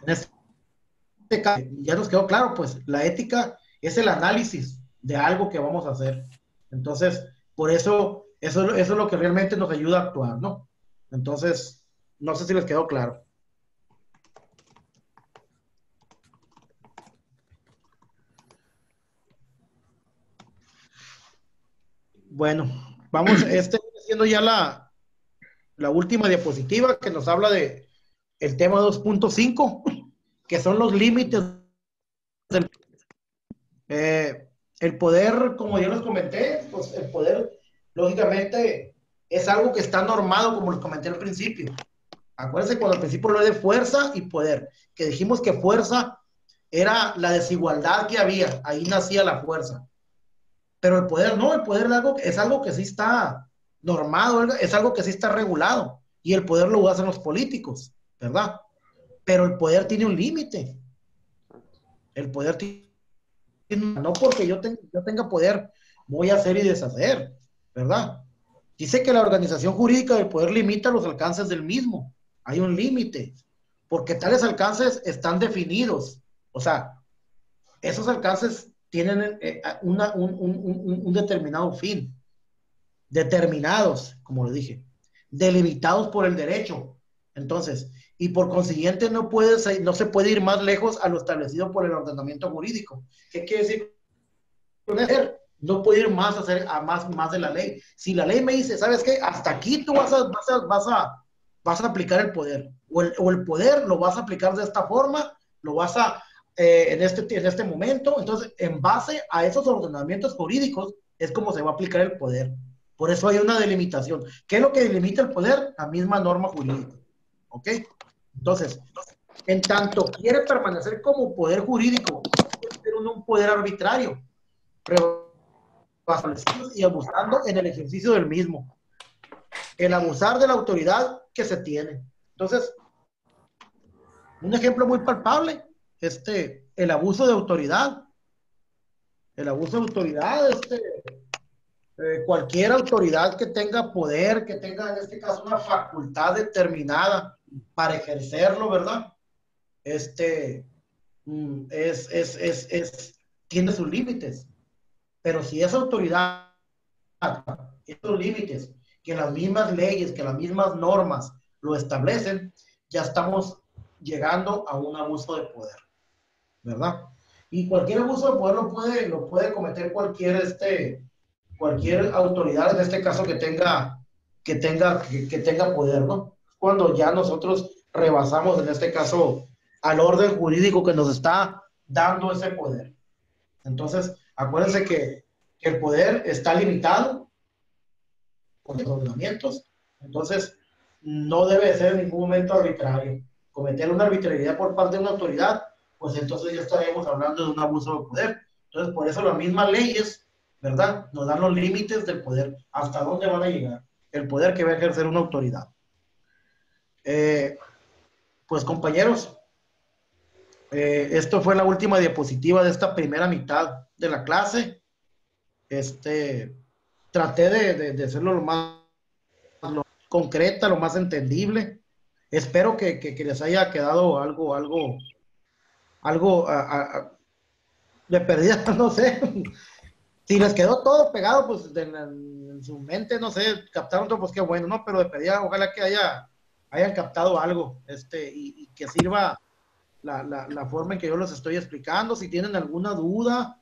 este caso, ya nos quedó claro, pues, la ética es el análisis de algo que vamos a hacer. Entonces, por eso es lo que realmente nos ayuda a actuar, ¿no? Entonces, no sé si les quedó claro. Bueno, vamos, siendo ya la última diapositiva que nos habla de el tema 2.5, que son los límites del el poder, como yo les comenté, pues el poder, lógicamente, es algo que está normado, como les comenté al principio. Acuérdense cuando al principio hablé de fuerza y poder, que dijimos que fuerza era la desigualdad que había, ahí nacía la fuerza. Pero el poder no, el poder es algo que sí está normado, es algo que sí está regulado, y el poder lo hacen los políticos, ¿verdad? Pero el poder tiene un límite. El poder tiene, no porque yo tenga poder, voy a hacer y deshacer, ¿verdad? Dice que la organización jurídica del poder limita los alcances del mismo. Hay un límite, porque tales alcances están definidos. O sea, esos alcances tienen un determinado fin, determinados, como lo dije, delimitados por el derecho. Entonces, y por consiguiente no se puede ir más lejos a lo establecido por el ordenamiento jurídico. ¿Qué quiere decir? No puede ir más más de la ley. Si la ley me dice, ¿sabes qué? Hasta aquí tú vas a aplicar el poder. O el poder lo vas a aplicar de esta forma, lo vas a, en este momento. Entonces, en base a esos ordenamientos jurídicos, es como se va a aplicar el poder. Por eso hay una delimitación. ¿Qué es lo que delimita el poder? La misma norma jurídica. ¿Ok? Entonces, en tanto quiere permanecer como poder jurídico, ser un poder arbitrario, y abusando en el ejercicio del mismo. El abusar de la autoridad que se tiene. Entonces, un ejemplo muy palpable, el abuso de autoridad. El abuso de autoridad, cualquier autoridad que tenga poder, que tenga en este caso una facultad determinada para ejercerlo, ¿verdad? Tiene sus límites. Pero si esa autoridad, esos límites, que las mismas leyes, que las mismas normas lo establecen, ya estamos llegando a un abuso de poder, ¿verdad? Y cualquier abuso de poder lo puede cometer cualquier autoridad, en este caso que tenga poder, ¿no? Cuando ya nosotros rebasamos, en este caso, al orden jurídico que nos está dando ese poder. Entonces, acuérdense que el poder está limitado por los ordenamientos, entonces no debe ser en ningún momento arbitrario. Cometer una arbitrariedad por parte de una autoridad, pues entonces ya estaríamos hablando de un abuso de poder. Entonces, por eso las mismas leyes, ¿verdad?, nos dan los límites del poder, hasta dónde van a llegar el poder que va a ejercer una autoridad. Pues compañeros, esto fue la última diapositiva de esta primera mitad de la clase. Traté de hacerlo lo más concreta, lo más entendible. Espero que les haya quedado algo de perdida, no sé. Si les quedó todo pegado, pues en su mente, no sé, captaron todo, pues qué bueno, ¿no? Pero de perdida, ojalá que hayan captado algo, y que sirva la forma en que yo los estoy explicando. Si tienen alguna duda,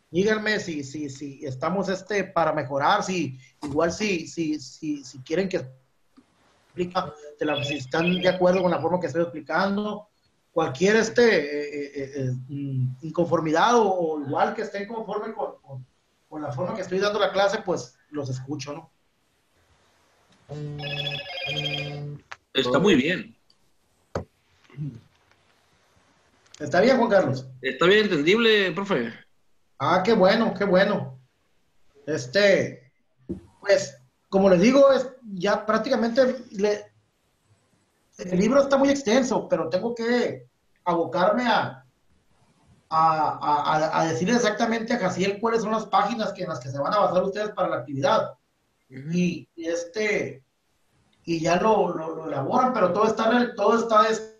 díganme si estamos para mejorar, si quieren que explica, si están de acuerdo con la forma que estoy explicando, cualquier inconformidad o igual que estén conforme con la forma que estoy dando la clase, pues los escucho, ¿no? Está muy bien. ¿Está bien, Juan Carlos? Está bien entendible, profe. Ah, qué bueno, qué bueno. Pues, como les digo, ya prácticamente el libro está muy extenso, pero tengo que abocarme a decirle exactamente a Jaciel cuáles son las páginas en las que se van a basar ustedes para la actividad. Y ya lo elaboran, pero todo está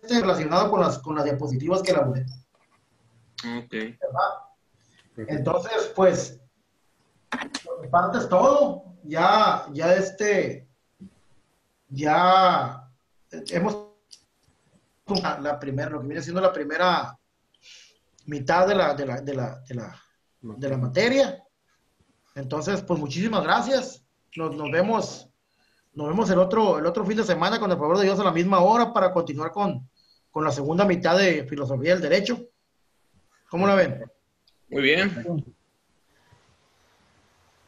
relacionado con las diapositivas que elaboré. Ok. ¿Verdad? Entonces, pues, por mi parte es todo. Ya hemos lo que viene siendo la primera mitad de la materia. Entonces, pues muchísimas gracias. Nos vemos el otro fin de semana, con el favor de Dios, a la misma hora, para continuar con la segunda mitad de Filosofía del Derecho. ¿Cómo la ven? Muy bien.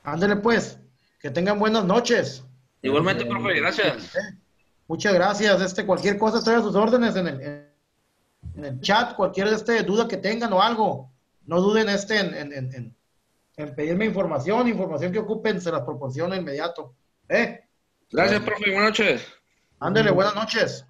Ándele pues, que tengan buenas noches. Igualmente, profe, gracias. Muchas gracias. Cualquier cosa estoy a sus órdenes en el chat, cualquier duda que tengan o algo, no duden en pedirme información que ocupen, se las proporciono inmediato. Gracias, profe, buenas noches. Ándele, buenas noches.